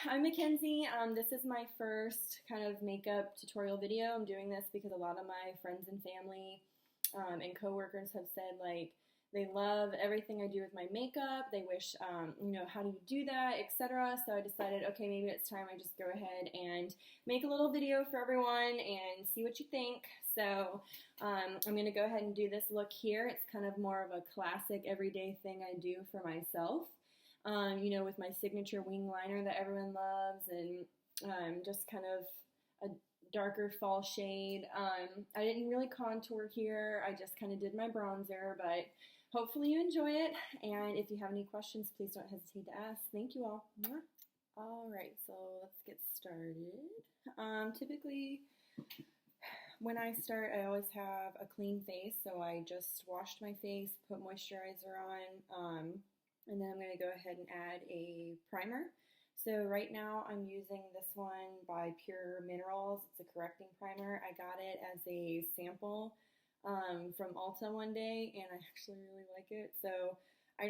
I'm Mackenzie. This is my first kind of makeup tutorial video. I'm doing this because a lot of my friends and family and coworkers have said like they love everything I do with my makeup. They wish, how do you do that, etc. So I decided, okay, maybe it's time I just go ahead and make a little video for everyone and see what you think. So I'm going to go ahead and do this look here. It's kind of more of a classic everyday thing I do for myself. With my signature wing liner that everyone loves, and just kind of a darker fall shade. I didn't really contour here. I just kind of did my bronzer, but hopefully you enjoy it. And if you have any questions, please don't hesitate to ask. Thank you all. All right, so let's get started. Typically, when I start, I always have a clean face, so I just washed my face, put moisturizer on, and then I'm going to go ahead and add a primer. So right now I'm using this one by Pure Minerals. It's a correcting primer. I got it as a sample from Ulta one day, and I actually really like it. So I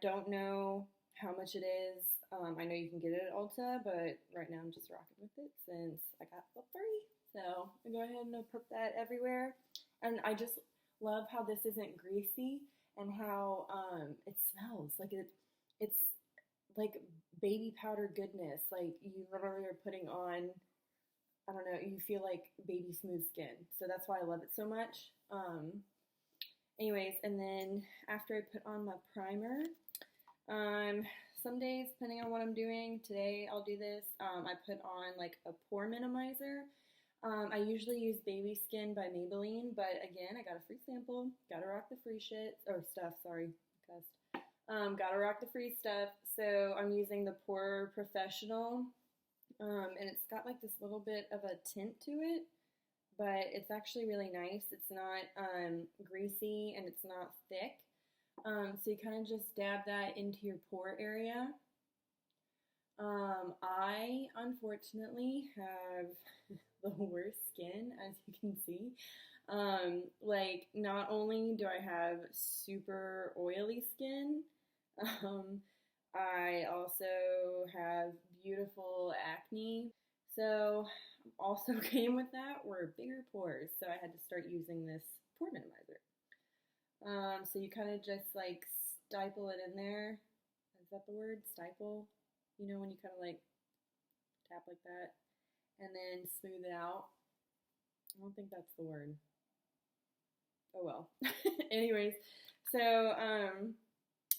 don't know how much it is. I know you can get it at Ulta, but right now I'm just rocking with it since I got the free. So I go ahead and put that everywhere. And I just love how this isn't greasy and how it smells. Like it's like baby powder goodness. Like you literally are putting on, I don't know, you feel like baby smooth skin. So that's why I love it so much. Anyways, and then after I put on my primer, some days, depending on what I'm doing, today I'll do this, I put on like a pore minimizer. I usually use Baby Skin by Maybelline, but again, I got a free sample. Gotta rock the free shit, or stuff, sorry. Gotta rock the free stuff. So I'm using the Pore Professional, and it's got like this little bit of a tint to it, but it's actually really nice. It's not greasy and it's not thick. So you kind of just dab that into your pore area. I unfortunately have the worst skin, as you can see. Like, not only do I have super oily skin, I also have beautiful acne. So also came with that were bigger pores, so I had to start using this pore minimizer. So you kind of just like stipple it in there. Is that the word? Stipple? You know, when you kind of like tap like that and then smooth it out. I don't think that's the word. Oh well. Anyways, so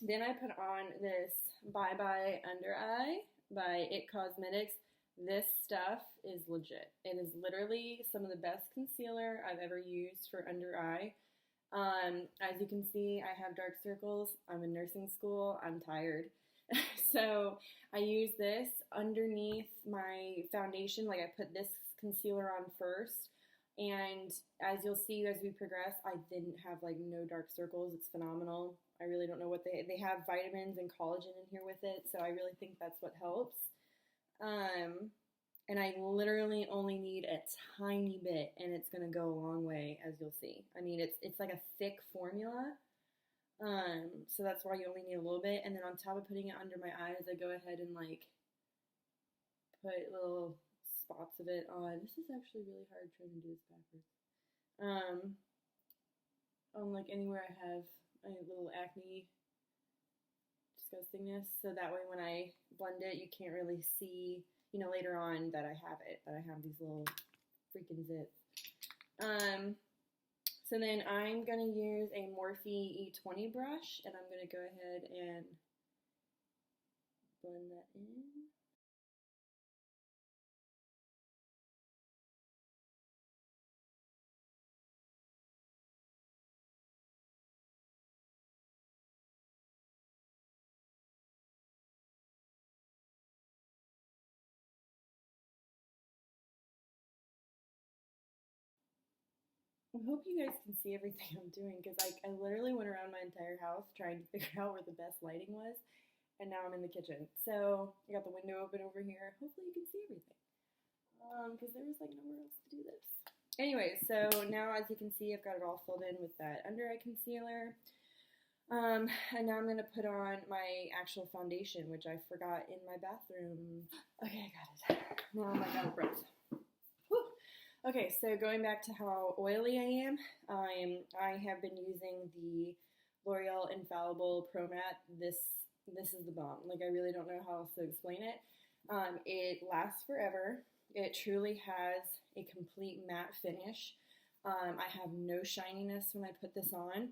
then I put on this Bye Bye Under Eye by It Cosmetics. This stuff is legit. It is literally some of the best concealer I've ever used for under eye. As you can see, I have dark circles. I'm in nursing school. I'm tired. So I use this underneath my foundation. Like I put this concealer on first. And as you'll see as we progress, I didn't have like no dark circles. It's phenomenal. I really don't know what they have vitamins and collagen in here with it. So I really think that's what helps. And I literally only need a tiny bit, and it's going to go a long way, as you'll see. I mean, it's like a thick formula, so that's why you only need a little bit. And then on top of putting it under my eyes, I go ahead and like put little spots of it on. This is actually really hard trying to do this backwards. On like anywhere I have a little acne disgustingness, so that way when I blend it, you can't really see, you know, later on that I have it, that I have these little freaking zits. So then I'm going to use a Morphe E20 brush, and I'm going to go ahead and blend that in. I hope you guys can see everything I'm doing, because I literally went around my entire house trying to figure out where the best lighting was, and now I'm in the kitchen. So I got the window open over here. Hopefully you can see everything, because there was like nowhere else to do this. Anyway, so now as you can see, I've got it all filled in with that under eye concealer. And now I'm going to put on my actual foundation, which I forgot in my bathroom. Okay, I got it. Now I'm like out of breath. Whew. Okay, so going back to how oily I am, I have been using the L'Oreal Infallible Pro Matte. This is the bomb. Like, I really don't know how else to explain it. It lasts forever. It truly has a complete matte finish. I have no shininess when I put this on.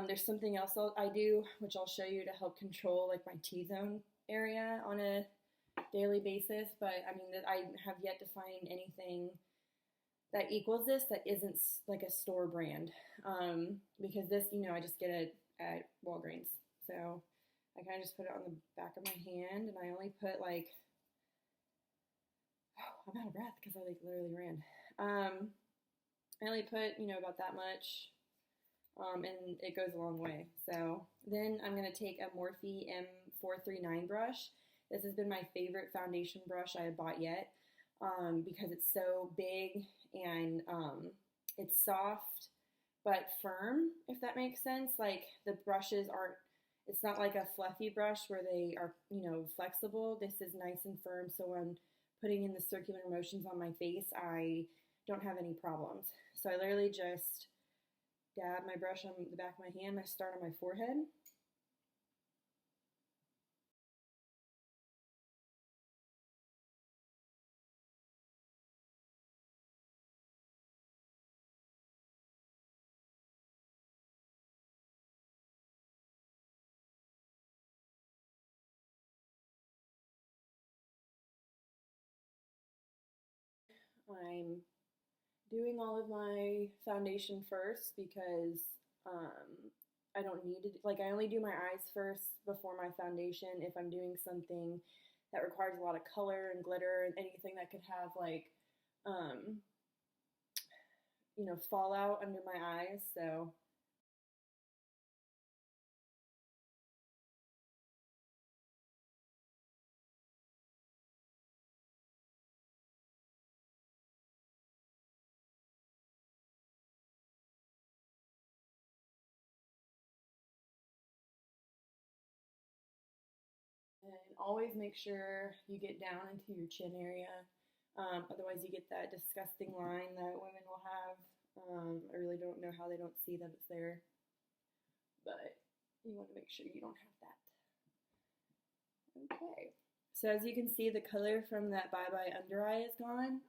There's something else I do, which I'll show you to help control like my T-zone area on a daily basis. But I mean, I have yet to find anything that equals this that isn't like a store brand. Because this, you know, I just get it at Walgreens. So I kind of just put it on the back of my hand, and I only put like, oh, I'm out of breath because I like literally ran. I only put, you know, about that much. And it goes a long way. So then I'm going to take a Morphe M439 brush. This has been my favorite foundation brush I have bought yet, because it's so big and it's soft but firm, if that makes sense. Like, the brushes aren't, it's not like a fluffy brush where they are, you know, flexible. This is nice and firm, so when putting in the circular motions on my face, I don't have any problems. So I literally just dab my brush on the back of my hand. I start on my forehead. I'm doing all of my foundation first because I don't need to, like, I only do my eyes first before my foundation if I'm doing something that requires a lot of color and glitter and anything that could have like, you know, fallout under my eyes. So and always make sure you get down into your chin area. Otherwise, you get that disgusting line that women will have. I really don't know how they don't see that it's there, but you want to make sure you don't have that. Okay. So as you can see, the color from that Bye Bye Under Eye is gone,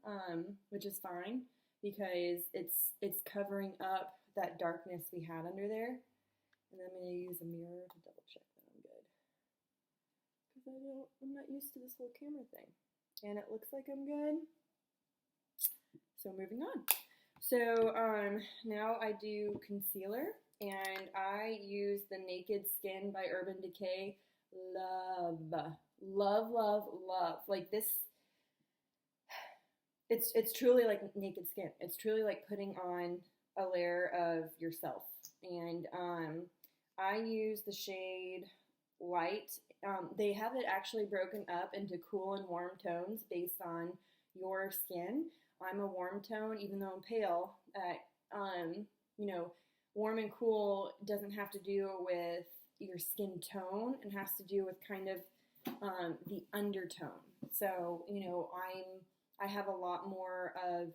which is fine because it's covering up that darkness we had under there. And I'm going to use a mirror to double check that I'm good. Because I'm not used to this whole camera thing. And it looks like I'm good. So moving on. So now I do concealer, and I use the Naked Skin by Urban Decay. Love, love, love, love. Like, this, it's truly like naked skin. It's truly like putting on a layer of yourself. And I use the shade Light. They have it actually broken up into cool and warm tones based on your skin. I'm a warm tone, even though I'm pale. You know, warm and cool doesn't have to do with your skin tone. It has to do with kind of the undertone. So, you know, I have a lot more of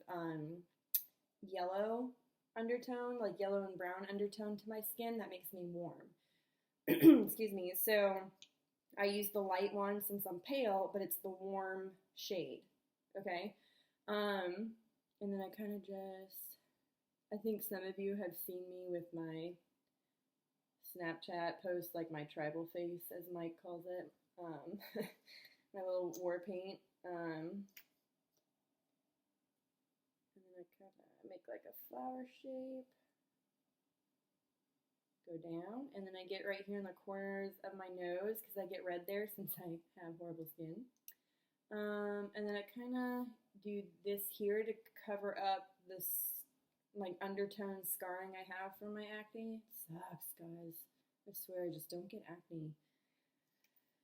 yellow undertone, like yellow and brown undertone to my skin. That makes me warm. Excuse me. So I use the light one since I'm pale, but it's the warm shade. Okay. And then I kind of just, I think some of you have seen me with my Snapchat post, like my tribal face, as Mike calls it. My little war paint. And then I kind of make like a flower shape. Go down, and then I get right here in the corners of my nose because I get red there since I have horrible skin. And then I kind of do this here to cover up this like undertone scarring I have from my acne. It sucks, guys. I swear, I just don't get acne.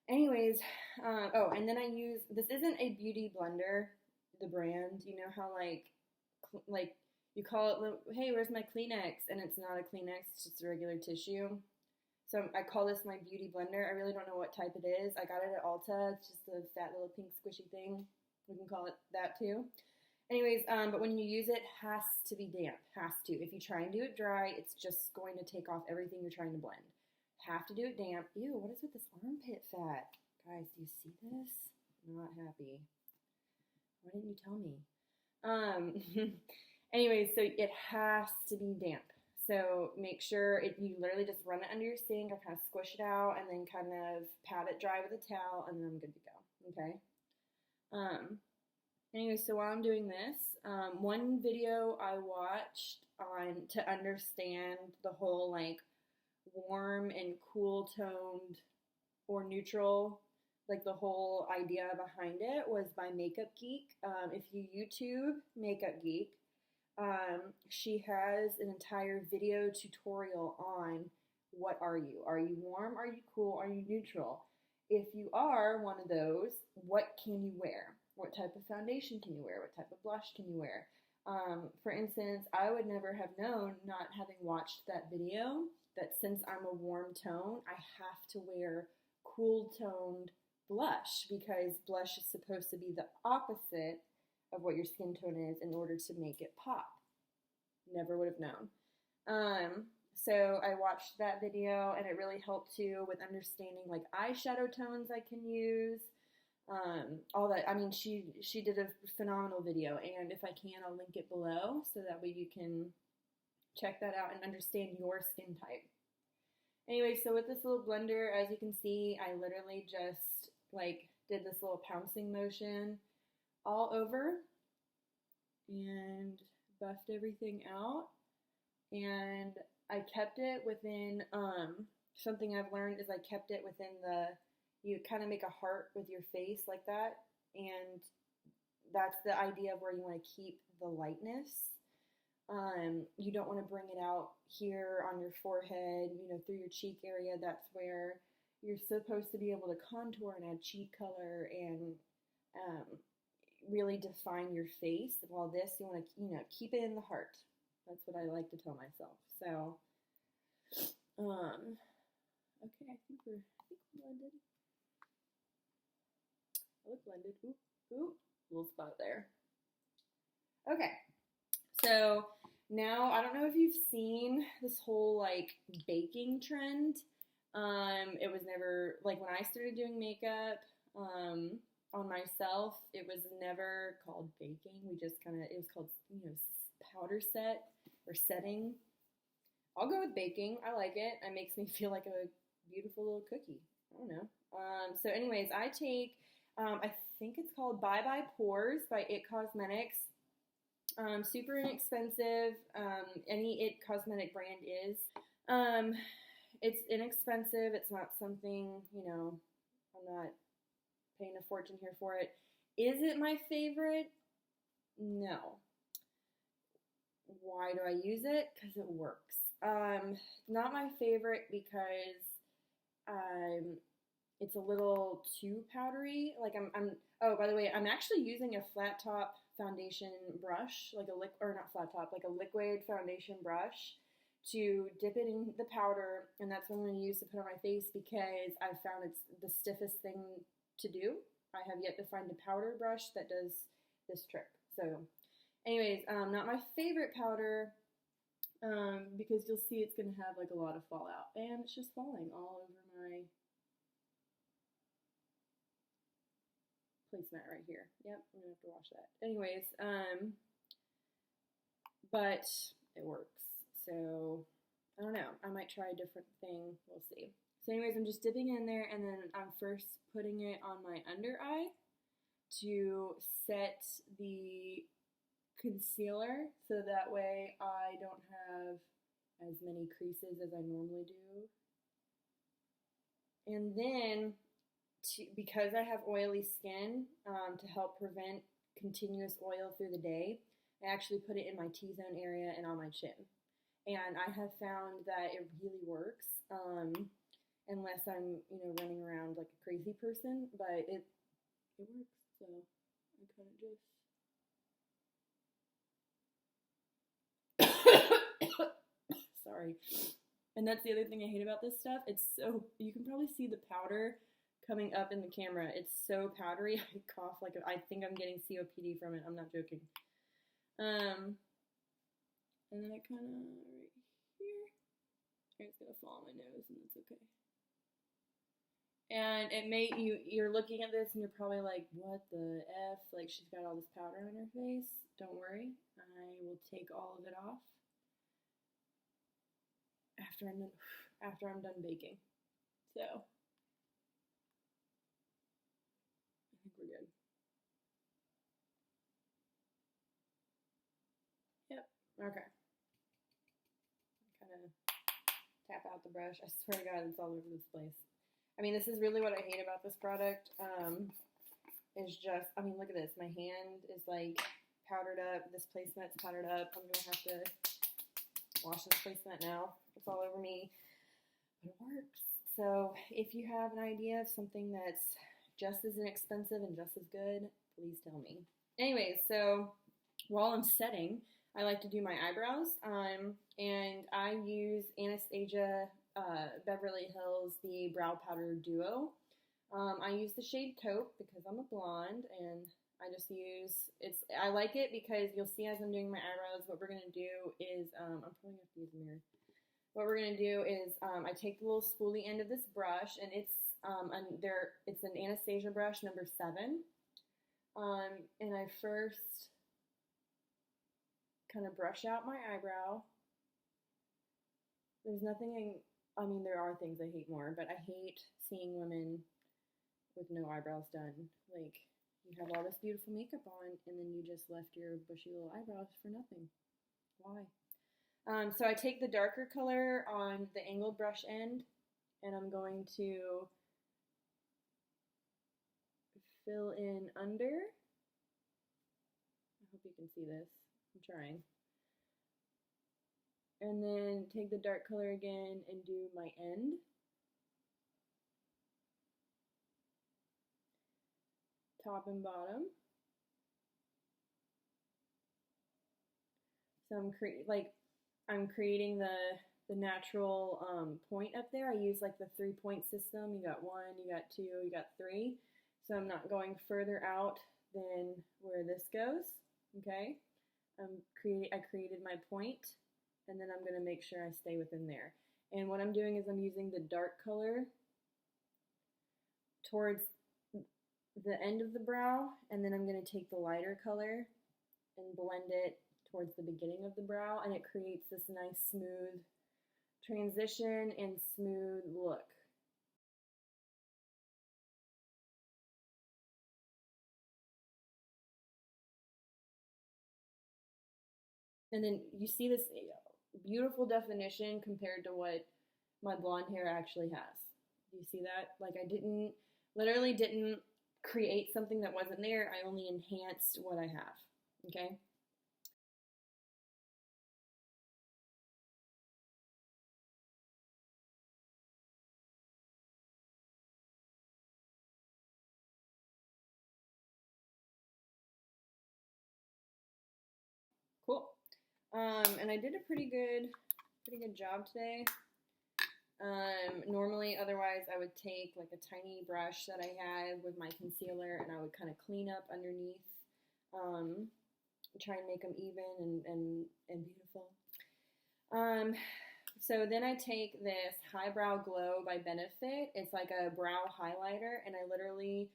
Anyways, oh, and then I use, this isn't a beauty blender, the brand. You know how like you call it, hey, where's my Kleenex? And it's not a Kleenex, it's just a regular tissue. So I call this my beauty blender. I really don't know what type it is. I got it at Ulta. It's just a fat little pink squishy thing. We can call it that too. Anyways, but when you use it, has to be damp. Has to. If you try and do it dry, it's just going to take off everything you're trying to blend. Have to do it damp. Ew, what is with this armpit fat? Guys, do you see this? Not happy. Why didn't you tell me? Anyways, so it has to be damp. So make sure you literally just run it under your sink. I kind of squish it out and then kind of pat it dry with a towel, and then I'm good to go. Okay. Anyway, so while I'm doing this, one video I watched to understand the whole like warm and cool toned or neutral, like the whole idea behind it was by Makeup Geek. If you YouTube Makeup Geek, she has an entire video tutorial on what are you? Are you warm? Are you cool? Are you neutral? If you are one of those, what can you wear? What type of foundation can you wear? What type of blush can you wear? For instance, I would never have known, not having watched that video, that since I'm a warm tone, I have to wear cool toned blush, because blush is supposed to be the opposite of what your skin tone is in order to make it pop. Never would have known. So I watched that video, and it really helped too with understanding like eyeshadow tones I can use. All that. I mean, she did a phenomenal video, and if I can, I'll link it below so that way you can check that out and understand your skin type. Anyway, so with this little blender, as you can see, I literally just like did this little pouncing motion all over and buffed everything out, and I kept it within, something I've learned is I kept it within you kind of make a heart with your face like that, and that's the idea of where you want to keep the lightness. You don't want to bring it out here on your forehead, through your cheek area. That's where you're supposed to be able to contour and add cheek color and really define your face. While this, you want to, keep it in the heart. That's what I like to tell myself. So, okay, I think we're blended. I look blended. Ooh, little spot there. Okay, so now I don't know if you've seen this whole like baking trend. It was never like when I started doing makeup on myself. It was never called baking. We just it was called powder set or setting. I'll go with baking. I like it. It makes me feel like a beautiful little cookie. I don't know. So anyways, I take, I think it's called Bye Bye Pores by It Cosmetics. Super inexpensive. Any It Cosmetic brand is. It's inexpensive. It's not something, I'm not paying a fortune here for it. Is it my favorite? No. Why do I use it? Because it works. Not my favorite because it's a little too powdery. Like oh, by the way, I'm actually using a flat top foundation brush, like a liquid foundation brush to dip it in the powder, and that's what I'm going to use to put on my face because I found it's the stiffest thing to do. I have yet to find a powder brush that does this trick. So anyways, not my favorite powder, because you'll see it's going to have like a lot of fallout, and it's just falling all over my placemat right here. Yep, I'm going to have to wash that. Anyways, but it works. So I don't know. I might try a different thing. We'll see. So anyways, I'm just dipping in there, and then I'm first putting it on my under eye to set the concealer so that way I don't have as many creases as I normally do. And then, because I have oily skin, to help prevent continuous oil through the day, I actually put it in my T-zone area and on my chin. And I have found that it really works, unless I'm, running around like a crazy person, but it works, so I kind of just, sorry, And that's the other thing I hate about this stuff. It's so, you can probably see the powder coming up in the camera. It's so powdery. I cough like, I think I'm getting COPD from it. I'm not joking. And then I kind of right here. It's gonna fall on my nose, and that's okay. And it may, you're looking at this and you're probably like, what the F? Like, she's got all this powder on her face. Don't worry. I will take all of it off after I'm done baking. So I think we're good. Yep. Okay. Kind of tap out the brush. I swear to God, it's all over this place. I mean, this is really what I hate about this product. Is just, I mean, look at this. My hand is like powdered up. This placemat's powdered up. I'm gonna have to wash this placemat now. It's all over me, but it works. So if you have an idea of something that's just as inexpensive and just as good, please tell me. Anyways, so while I'm setting, I like to do my eyebrows, and I use Anastasia Beverly Hills, the Brow Powder Duo. I use the shade Taupe because I'm a blonde, and I just use, I like it because you'll see as I'm doing my eyebrows, what we're going to do is, I'm probably going to have to use a mirror. What we're going to do is, I take the little spoolie end of this brush, and it's an Anastasia brush number 7. And I first kind of brush out my eyebrow. There's nothing, I mean, there are things I hate more, but I hate seeing women with no eyebrows done. Like, you have all this beautiful makeup on, and then you just left your bushy little eyebrows for nothing. Why? So I take the darker color on the angled brush end, and I'm going to fill in under. I hope you can see this. I'm trying. And then take the dark color again and do my end. Top and bottom. So I'm creating the natural point up there. I use like the 3-point system. You got 1, you got 2, you got 3. So I'm not going further out than where this goes. Okay. I created my point, and then I'm going to make sure I stay within there. And what I'm doing is I'm using the dark color towards the end of the brow, and then I'm going to take the lighter color and blend it towards the beginning of the brow, and it creates this nice smooth transition and smooth look. And then you see this beautiful definition compared to what my blonde hair actually has. Do you see that? Like, I literally didn't create something that wasn't there. I only enhanced what I have. Okay? Cool. And I did a pretty good job today. Normally, otherwise, I would take like a tiny brush that I had with my concealer, and I would kind of clean up underneath, try and make them even and beautiful. So then I take this Highbrow Glow by Benefit. It's like a brow highlighter, and I literally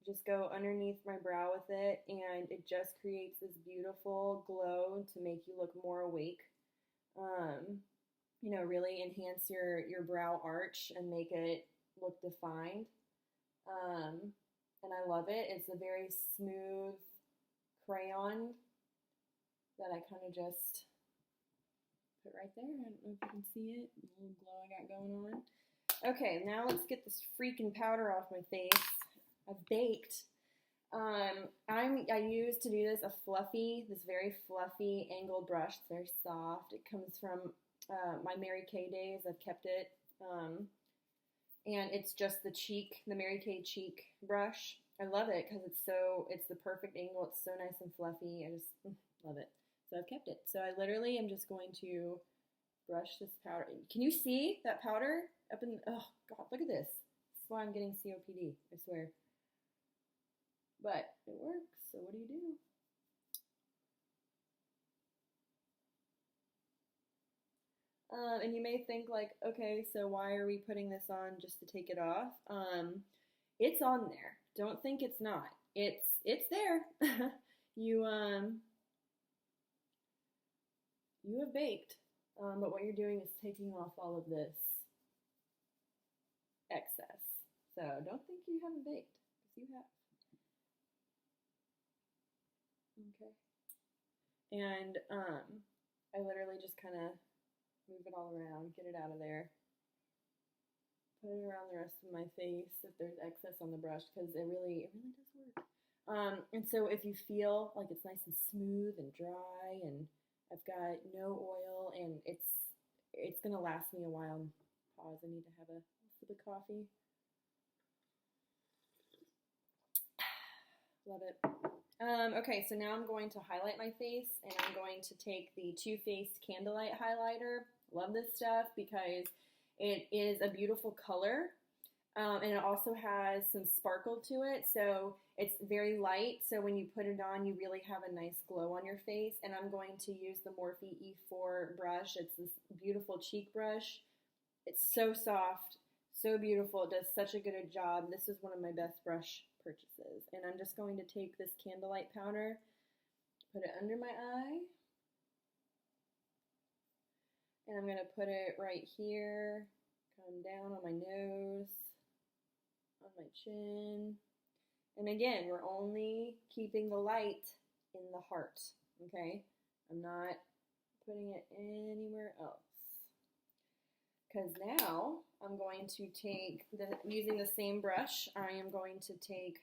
just go underneath my brow with it, and it just creates this beautiful glow to make you look more awake. You know, really enhance your brow arch and make it look defined. And I love it. It's a very smooth crayon that I kind of just put right there. I don't know if you can see it, the little glow I got going on. Okay, now let's get this freaking powder off my face. I've baked. I use to do this this very fluffy angled brush. It's very soft. It comes from my Mary Kay days. I've kept it. And it's just the Mary Kay cheek brush. I love it because it's the perfect angle. It's so nice and fluffy. I just love it. So I've kept it. So I literally am just going to brush this powder. Can you see that powder up in, oh God, look at this. This is why I'm getting COPD, I swear. But it works, so what do you do? And you may think like, okay, so why are we putting this on just to take it off? It's on there. Don't think it's not. It's there. You you have baked, but what you're doing is taking off all of this excess. So don't think you haven't baked, because you have. Okay. And I literally just kind of move it all around, get it out of there. Put it around the rest of my face if there's excess on the brush, because it really does work. And so if you feel like it's nice and smooth and dry, and I've got no oil, and it's gonna last me a while. Pause. I need to have a sip of coffee. Love it. Okay, so now I'm going to highlight my face, and I'm going to take the Too Faced Candlelight highlighter. Love this stuff because it is a beautiful color, and it also has some sparkle to it, so it's very light, so when you put it on, you really have a nice glow on your face. And I'm going to use the Morphe E4 brush. It's this beautiful cheek brush. It's so soft, so beautiful. It does such a good job. This is one of my best brush purchases. And I'm just going to take this Candlelight powder, put it under my eye, and I'm going to put it right here, come down on my nose, on my chin. And again, we're only keeping the light in the heart, okay? I'm not putting it anywhere else. Because now I'm going to take, using the same brush, I am going to take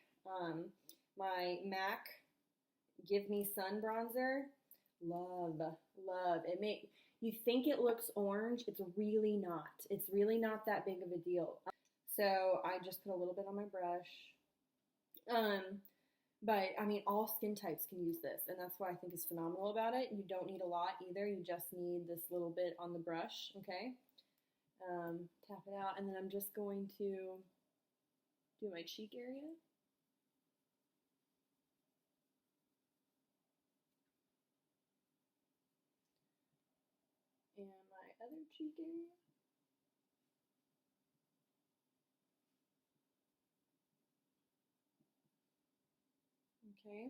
my MAC Give Me Sun bronzer. Love, love. You think it looks orange, it's really not. It's really not that big of a deal. So I just put a little bit on my brush. But I mean, all skin types can use this, and that's what I think is phenomenal about it. You don't need a lot either. You just need this little bit on the brush, okay? Tap it out, and then I'm just going to do my cheek area. And my other cheek area. Okay.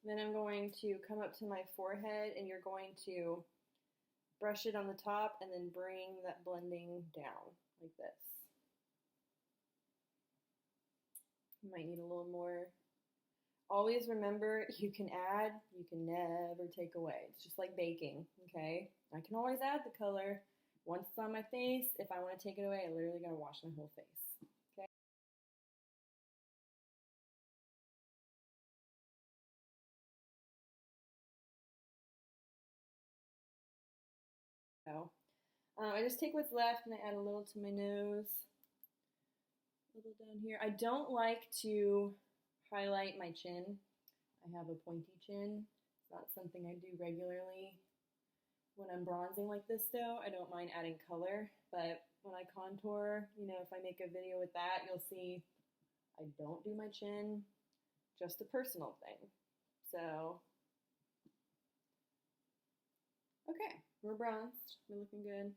Then I'm going to come up to my forehead, and you're going to brush it on the top and then bring that blending down like this. You might need a little more. Always remember, you can add, you can never take away. It's just like baking, okay? I can always add the color. Once it's on my face, if I want to take it away, I literally gotta wash my whole face. So, I just take what's left and I add a little to my nose, a little down here. I don't like to highlight my chin. I have a pointy chin. It's not something I do regularly. When I'm bronzing like this though, I don't mind adding color, but when I contour, you know, if I make a video with that, you'll see I don't do my chin, just a personal thing. So, okay. We're bronzed. We're looking good.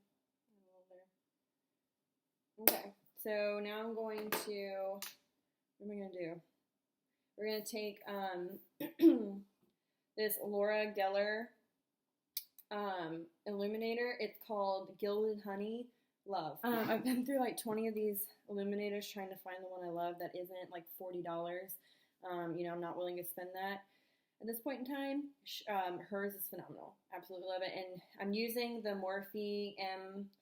Okay, so now I'm going to, what am I going to do? We're going to take this Laura Geller Illuminator. It's called Gilded Honey. Love. I've been through like 20 of these illuminators trying to find the one I love that isn't like $40. You know, I'm not willing to spend that. At this point in time, hers is phenomenal. Absolutely love it. And I'm using the Morphe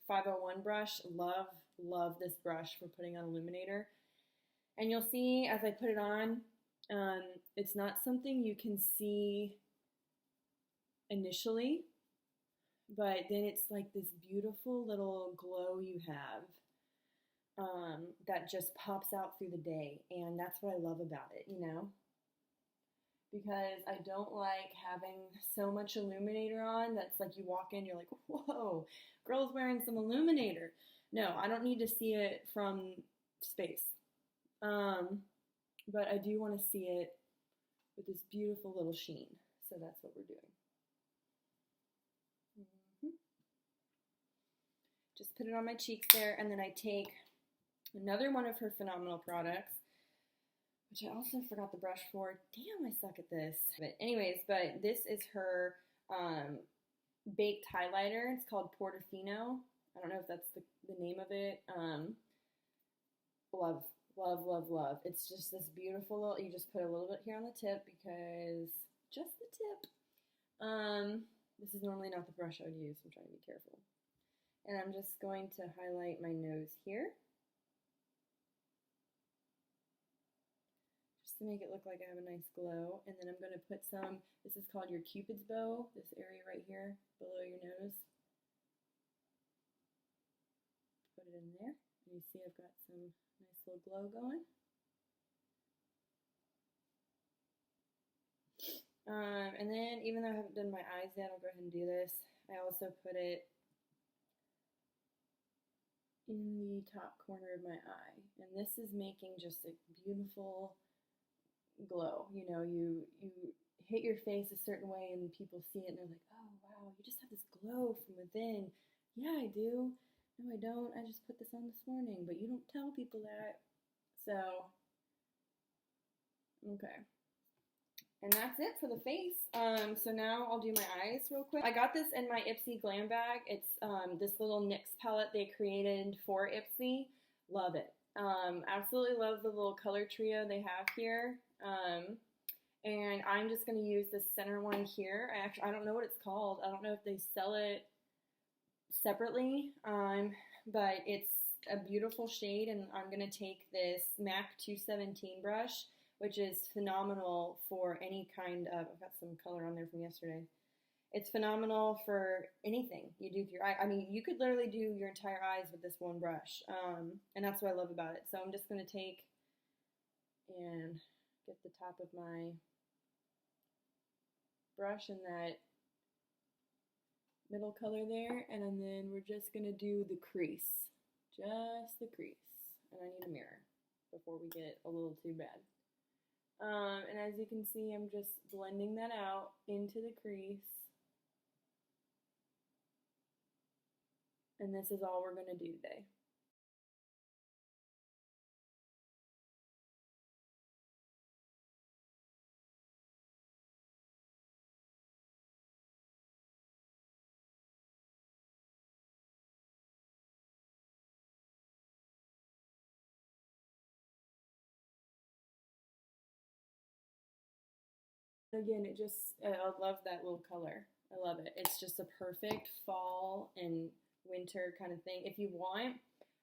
M501 brush. Love this brush for putting on illuminator. And you'll see as I put it on, it's not something you can see initially, but then it's like this beautiful little glow you have that just pops out through the day. And that's what I love about it, you know? because I don't like having so much Illuminator on that's like you walk in, you're like, whoa, girl's wearing some Illuminator. No, I don't need to see it from space. But I do want to see it with this beautiful little sheen. So that's what we're doing. Just put it on my cheeks there, and then I take another one of her phenomenal products, which I also forgot the brush for. Damn, I suck at this. But anyways, this is her baked highlighter. It's called Portofino. I don't know if that's the name of it. Love, love, love, love. It's just this beautiful little, you just put a little bit here on the tip because just the tip. This is normally not the brush I would use. I'm trying to be careful. And I'm just going to highlight my nose here, just to make it look like I have a nice glow. And then I'm going to put some, this is called your Cupid's bow, this area right here below your nose. Put it in there, and you see I've got some nice little glow going. And then, even though I haven't done my eyes yet, I'll go ahead and do this. I also put it in the top corner of my eye, and this is making just a beautiful glow. You know, you hit your face a certain way and people see it and they're like, oh wow, you just have this glow from within. Yeah, I do. No, I don't. I just put this on this morning, but you don't tell people that. So, okay. And that's it for the face. So now I'll do my eyes real quick. I got this in my Ipsy glam bag. It's this little NYX palette they created for Ipsy. Love it. Absolutely love the little color trio they have here. And I'm just going to use this center one here. I don't know what it's called. I don't know if they sell it separately, but it's a beautiful shade, and I'm going to take this MAC 217 brush, which is phenomenal for any kind of, I've got some color on there from yesterday. It's phenomenal for anything you do with your eye. I mean, you could literally do your entire eyes with this one brush, and that's what I love about it. So I'm just going to take and get the top of my brush in that middle color there, and then we're just going to do the crease, just the crease. And I need a mirror before we get a little too bad. And as you can see, I'm just blending that out into the crease. And this is all we're going to do today. Again, I love that little color. I love it. It's just a perfect fall and winter kind of thing. If you want,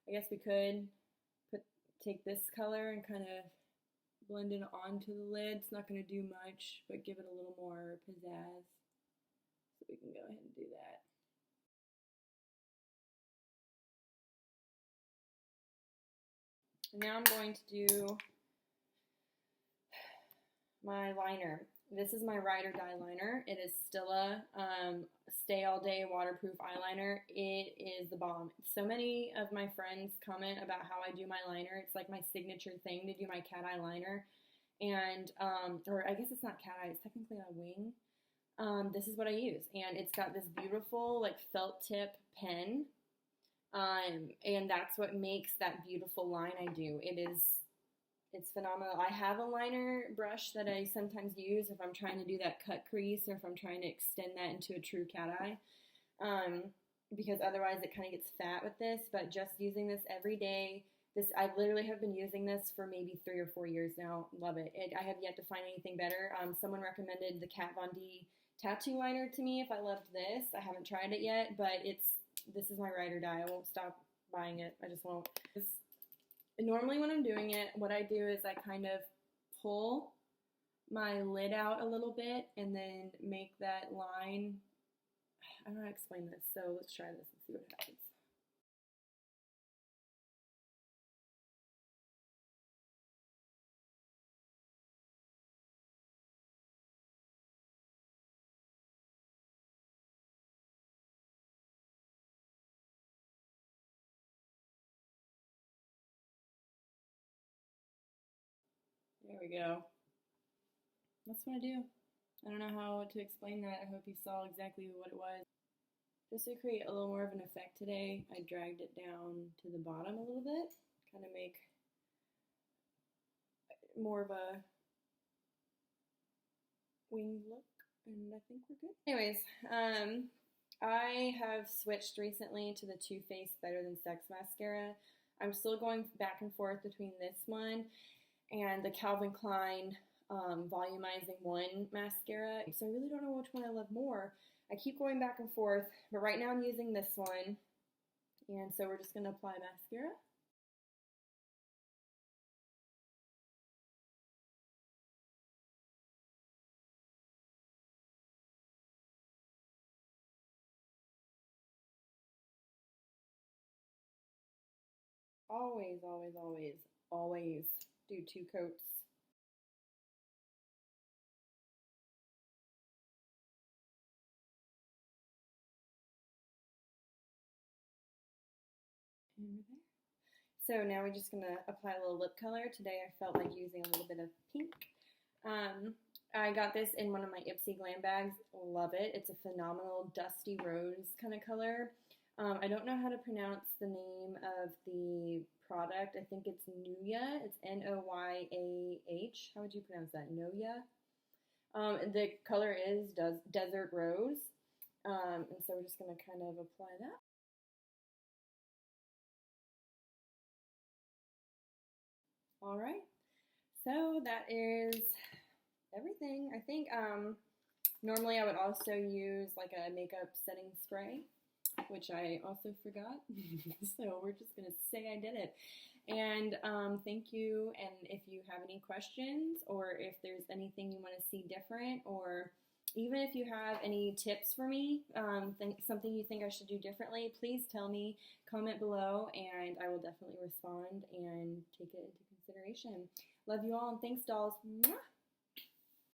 I guess we could take this color and kind of blend it onto the lid. It's not going to do much, but give it a little more pizzazz. So we can go ahead and do that. And now I'm going to do my liner. This is my Ride or Die liner. It is Stila Stay All Day Waterproof Eyeliner. It is the bomb. So many of my friends comment about how I do my liner. It's like my signature thing to do my cat eye liner. And, or I guess it's not cat eye, it's technically a wing. This is what I use. And it's got this beautiful like felt tip pen. And that's what makes that beautiful line I do. It's phenomenal. I have a liner brush that I sometimes use if I'm trying to do that cut crease or if I'm trying to extend that into a true cat eye. Because otherwise it kind of gets fat with this, but just using this every day, I literally have been using this for maybe 3 or 4 years now. Love it. I have yet to find anything better. Someone recommended the Kat Von D tattoo liner to me if I loved this. I haven't tried it yet, but this is my ride or die. I won't stop buying it. I just won't. Normally when I'm doing it, what I do is I kind of pull my lid out a little bit and then make that line. I don't know how to explain this, so let's try this and see what happens. There we go. That's what I do. I don't know how to explain that. I hope you saw exactly what it was. Just to create a little more of an effect today, I dragged it down to the bottom a little bit, kind of make more of a winged look, and I think we're good. Anyways, I have switched recently to the Too Faced Better Than Sex mascara. I'm still going back and forth between this one and the Calvin Klein Volumizing 1 mascara. So I really don't know which one I love more. I keep going back and forth, but right now I'm using this one. And so we're just going to apply mascara. Always, always, always, always do 2 coats. And there. So now we're just gonna apply a little lip color. Today I felt like using a little bit of pink. I got this in one of my Ipsy glam bags. Love it. It's a phenomenal dusty rose kind of color. I don't know how to pronounce the name of the product. I think it's Noyah. It's Noyah. How would you pronounce that? Noyah. The color is Desert Rose. And so we're just going to kind of apply that. All right. So that is everything. I think normally I would also use like a makeup setting spray, which I also forgot. So we're just going to say I did it. And thank you. And if you have any questions or if there's anything you want to see different, or even if you have any tips for me, something you think I should do differently, please tell me, comment below, and I will definitely respond and take it into consideration. Love you all, and thanks, dolls. Mwah!